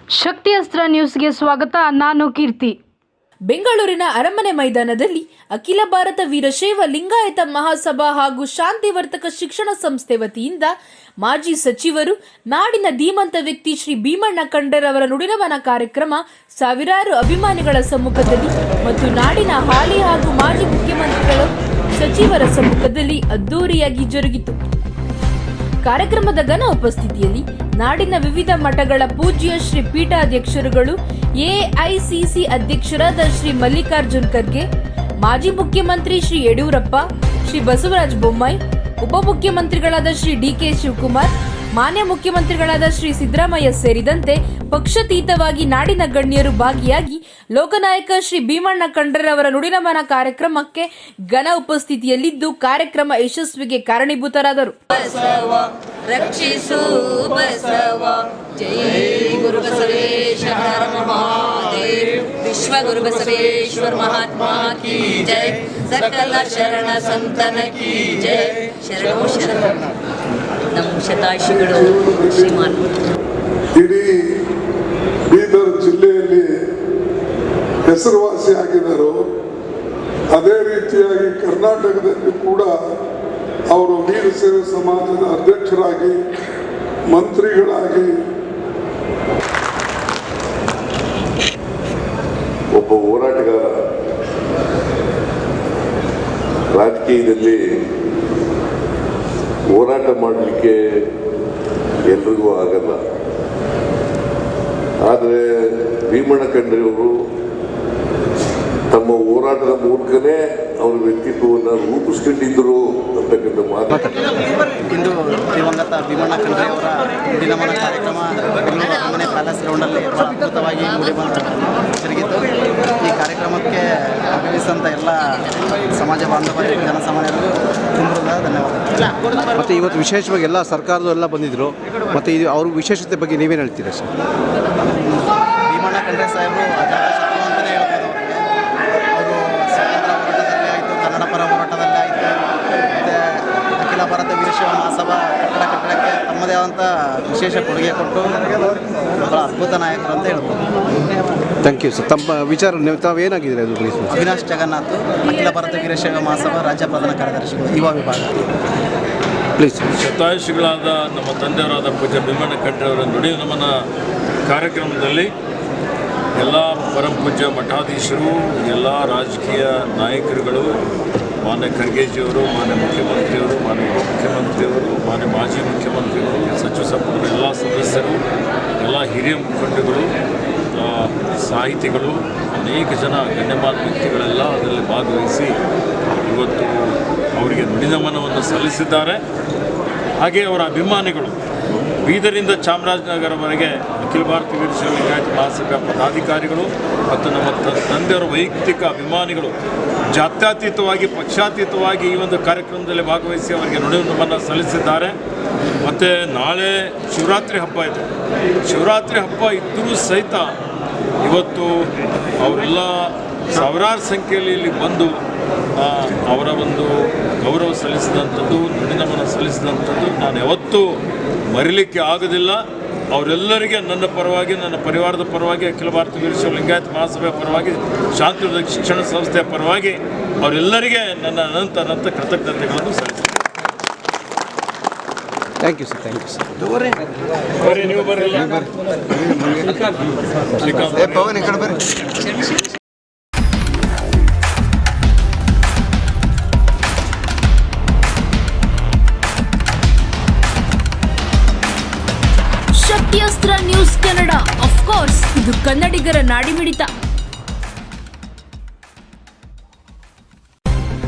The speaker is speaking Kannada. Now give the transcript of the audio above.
ಶಕ್ತಿ ಅಸ್ತ್ರ ನ್ಯೂಸ್ಗೆ ಸ್ವಾಗತ. ನಾನು ಕೀರ್ತಿ. ಬೆಂಗಳೂರಿನ ಅರಮನೆ ಮೈದಾನದಲ್ಲಿ ಅಖಿಲ ಭಾರತ ವೀರಶೈವ ಲಿಂಗಾಯತ ಮಹಾಸಭಾ ಹಾಗೂ ಶಾಂತಿವರ್ತಕ ಶಿಕ್ಷಣ ಸಂಸ್ಥೆ ವತಿಯಿಂದ ಮಾಜಿ ಸಚಿವರು, ನಾಡಿನ ಧೀಮಂತ ವ್ಯಕ್ತಿ ಶ್ರೀ ಭೀಮಣ್ಣ ಖಂಡ್ರೆರವರ ನುಡಿನಮನ ಕಾರ್ಯಕ್ರಮ ಸಾವಿರಾರು ಅಭಿಮಾನಿಗಳ ಸಮ್ಮುಖದಲ್ಲಿ ಮತ್ತು ನಾಡಿನ ಹಾಲಿ ಹಾಗೂ ಮಾಜಿ ಮುಖ್ಯಮಂತ್ರಿಗಳು, ಸಚಿವರ ಸಮ್ಮುಖದಲ್ಲಿ ಅದ್ದೂರಿಯಾಗಿ ಜರುಗಿತು. ಕಾರ್ಯಕ್ರಮದ ಘನ ಉಪಸ್ಥಿತಿಯಲ್ಲಿ ನಾಡಿನ ವಿವಿಧ ಮಠಗಳ ಪೂಜ್ಯ ಶ್ರೀ ಪೀಠಾಧ್ಯಕ್ಷರುಗಳು, ಎಐಸಿಸಿ ಅಧ್ಯಕ್ಷರಾದ ಶ್ರೀ ಮಲ್ಲಿಕಾರ್ಜುನ್ ಖರ್ಗೆ, ಮಾಜಿ ಮುಖ್ಯಮಂತ್ರಿ ಶ್ರೀ ಯಡಿಯೂರಪ್ಪ, ಶ್ರೀ ಬಸವರಾಜ ಬೊಮ್ಮಾಯಿ, ಉಪಮುಖ್ಯಮಂತ್ರಿಗಳಾದ ಶ್ರೀ ಡಿಕೆ ಶಿವಕುಮಾರ್, ಮಾನ್ಯ ಮುಖ್ಯಮಂತ್ರಿಗಳಾದ ಶ್ರೀ ಸಿದ್ದರಾಮಯ್ಯ ಸೇರಿದಂತೆ ಪಕ್ಷಾತೀತವಾಗಿ ನಾಡಿನ ಗಣ್ಯರು ಭಾಗಿಯಾಗಿ ಲೋಕನಾಯಕ ಶ್ರೀ ಭೀಮಣ್ಣ ಖಂಡ್ರೆರವರ ನುಡಿನಮನ ಕಾರ್ಯಕ್ರಮಕ್ಕೆ ಘನ ಉಪಸ್ಥಿತಿಯಲ್ಲಿದ್ದು ಕಾರ್ಯಕ್ರಮ ಯಶಸ್ವಿಗೆ ಕಾರಣೀಭೂತರಾದರು. ರಕ್ಷಿಸು ಬಸವ, ಜೈ ಗುರು ಬಸವೇಶ್ವರ ಮಹಾದೇವ್, ವಿಶ್ವ ಗುರು ಬಸವೇಶ್ವರ ಮಹಾತ್ಮ ಕಿ ಜೈ, ಸಕಲ ಶರಣ ಸಂತನ ಕಿ ಜೈ. ಶರಣೋ ಶರಣ. ನಮ್ಮ ಶತಾಯುಷಿಗಳು ಶ್ರೀಮಾನ್. ಇಡೀ ಬೀದರ್ ಜಿಲ್ಲೆಯಲ್ಲಿ ಹೆಸರುವಾಸಿಯಾಗಿದ್ದರು. ಅದೇ ರೀತಿಯಾಗಿ ಕರ್ನಾಟಕದಲ್ಲಿ ಕೂಡ ಅವರು ವೀರಶೈವ ಸಮಾಜದ ಅಧ್ಯಕ್ಷರಾಗಿ, ಮಂತ್ರಿಗಳಾಗಿ, ಒಬ್ಬ ಹೋರಾಟಗಾರ. ರಾಜಕೀಯದಲ್ಲಿ ಹೋರಾಟ ಮಾಡಲಿಕ್ಕೆ ಎಲ್ರಿಗೂ ಆಗಲ್ಲ. ಆದರೆ ಭೀಮಣ್ಣ ಖಂಡ್ರೆಯವರು ತಮ್ಮ ಹೋರಾಟದ ಮೂಲಕನೇ ಅವರ ವ್ಯಕ್ತಿತ್ವವನ್ನು ರೂಪಿಸ್ಕೊಂಡಿದ್ದರು ಅಂತಕ್ಕಂಥ ಮಾತು. ಇಂದು ದಿವಂಗತ ಭೀಮಣ್ಣ ಖಂಡ್ರೆಯವರ ನುಡಿನಮನ ಕಾರ್ಯಕ್ರಮ ಬೆಂಗಳೂರು ಅರಮನೆ ಪ್ಯಾಲೇಸ್ ಗ್ರೌಂಡಲ್ಲಿ ಅದ್ಭುತವಾಗಿ ಜರುಗಿದ್ದು, ಈ ಕಾರ್ಯಕ್ರಮಕ್ಕೆ ಆಗಮಿಸಿದಂಥ ಎಲ್ಲ ಸಮಾಜ ಬಾಂಧವರಿಗೆ, ಜನಸಾಮಾನ್ಯರಿಗೂ ತುಂಬ ಧನ್ಯವಾದ. ಮತ್ತು ಇವತ್ತು ವಿಶೇಷವಾಗಿ ಎಲ್ಲ ಸರ್ಕಾರದವರು ಎಲ್ಲ ಬಂದಿದ್ದರು. ಮತ್ತು ಇದು ಅವ್ರ ವಿಶೇಷತೆ ಬಗ್ಗೆ ನೀವೇನು ಹೇಳ್ತೀರಾ ಸರ್? ಭೀಮಣ್ಣ ಖಂಡ್ರೆ ಸಾಹೇಬರು ಅಜಾತಶತ್ರು ಅಂತಲೇ ಹೇಳ್ಬೋದು. ಅವರು ಸ್ವಾತಂತ್ರ್ಯ ಹೋರಾಟದಲ್ಲಿ ಆಯಿತು, ಕನ್ನಡ ಪರ ಹೋರಾಟದಲ್ಲಿ ಆಯಿತು, ಮತ್ತು ಅಖಿಲ ಭಾರತ ವೀರಶೈವ ಮಹಾಸಭಾ ಕಟ್ಟಡಕ್ಕೆ ತಮ್ಮದೇ ಆದಂಥ ವಿಶೇಷ ಕೊಡುಗೆ ಕೊಟ್ಟು ಬಹಳ ಅದ್ಭುತ ನಾಯಕರು ಅಂತ ಹೇಳ್ಬೋದು. Thank you sir. ತಮ್ಮ ವಿಚಾರ ತಾವೇನಾಗಿದ್ದೀರಾ? ಅದು ಅವಿನಾಶ್ ಜಗನ್ನಾಥ್, ಅಖಿಲ ಭಾರತ ವೀರಶೈವ ಮಹಾಸಭಾ ರಾಜ್ಯ ಪ್ರಧಾನ ಕಾರ್ಯದರ್ಶಿಗಳು, ಯುವ ವಿಭಾಗ. ಪ್ಲೀಸ್. ಶತಾಯುಷಿಗಳಾದ ನಮ್ಮ ತಂದೆಯವರಾದ ಪೂಜ್ಯ ಭೀಮಣ್ಣ ಖಂಡ್ರೆಯವರ ನುಡಿ ನಮನ ಕಾರ್ಯಕ್ರಮದಲ್ಲಿ ಎಲ್ಲ ಪರಮ ಪೂಜ್ಯ ಮಠಾಧೀಶರು, ಎಲ್ಲ ರಾಜಕೀಯ ನಾಯಕರುಗಳು, ಮಾನ್ಯ ಖರ್ಗೆಜಿಯವರು, ಮಾನ್ಯ ಮುಖ್ಯಮಂತ್ರಿಯವರು, ಮಾನ್ಯ ಉಪಮುಖ್ಯಮಂತ್ರಿಯವರು, ಮಾನ್ಯ ಮಾಜಿ ಮುಖ್ಯಮಂತ್ರಿಗಳು, ಸಚಿವ ಸಂಪುಟದ ಎಲ್ಲ ಸದಸ್ಯರು, ಎಲ್ಲ ಹಿರಿಯ ಮುಖಂಡಗಳು, ಸಾಹಿತಿಗಳು, ಅನೇಕ ಜನ ಗಣ್ಯಮಾನ್ಯ ವ್ಯಕ್ತಿಗಳೆಲ್ಲ ಅದರಲ್ಲಿ ಭಾಗವಹಿಸಿ ಇವತ್ತು ಅವರಿಗೆ ನುಡಿನಮನವನ್ನು ಸಲ್ಲಿಸಿದ್ದಾರೆ. ಹಾಗೆ ಅವರ ಅಭಿಮಾನಿಗಳು ಬೀದರಿಂದ ಚಾಮರಾಜನಗರವರೆಗೆ ಅಖಿಲ ಭಾರತ ವೀರಶೈವ ಲಿಂಗಾಯತ ಮಹಾಸಭಾ ಪದಾಧಿಕಾರಿಗಳು ಮತ್ತು ನಮ್ಮ ತಂದೆಯವರ ವೈಯಕ್ತಿಕ ಅಭಿಮಾನಿಗಳು ಜಾತ್ಯತೀತವಾಗಿ, ಪಕ್ಷಾತೀತವಾಗಿ ಈ ಒಂದು ಕಾರ್ಯಕ್ರಮದಲ್ಲಿ ಭಾಗವಹಿಸಿ ಅವರಿಗೆ ನುಡಿನಮನ ಸಲ್ಲಿಸಿದ್ದಾರೆ. ಮತ್ತು ನಾಳೆ ಶಿವರಾತ್ರಿ ಹಬ್ಬ ಇದೆ. ಶಿವರಾತ್ರಿ ಹಬ್ಬ ಇದ್ದರೂ ಸಹಿತ ಇವತ್ತು ಅವರೆಲ್ಲ ಸಾವಿರಾರು ಸಂಖ್ಯೆಯಲ್ಲಿ ಇಲ್ಲಿ ಬಂದು ಅವರ ಒಂದು ಗೌರವ ಸಲ್ಲಿಸಿದಂಥದ್ದು, ನುಡಿನಮನ ಸಲ್ಲಿಸಿದಂಥದ್ದು ನಾನು ಯಾವತ್ತೂ ಮರಿಲಿಕ್ಕೆ ಆಗೋದಿಲ್ಲ. ಅವರೆಲ್ಲರಿಗೆ ನನ್ನ ಪರವಾಗಿ, ನನ್ನ ಪರಿವಾರದ ಪರವಾಗಿ, ಅಖಿಲ ಭಾರತ ವೀರಶೈವ ಲಿಂಗಾಯತ ಮಹಾಸಭೆಯ ಪರವಾಗಿ, ಶಾಂತಿವರ್ತಕ ಶಿಕ್ಷಣ ಸಂಸ್ಥೆಯ ಪರವಾಗಿ ಅವರೆಲ್ಲರಿಗೆ ನನ್ನ ಅನಂತ ಕೃತಜ್ಞತೆಗಳನ್ನು ಸಲ್ಲಿಸ್ತೀನಿ. Thank you sir. Thank you sir. ಬರ್ರಿ, ನೀವು ಬರ್ರಿ. ಶಕ್ತಿ ಅಸ್ತ್ರ ನ್ಯೂಸ್ ಕನ್ನಡ, ಆಫ್ ಕೋರ್ಸ್ ಇದು ಕನ್ನಡಿಗರ ನಾಡಿಮಿಡಿತ.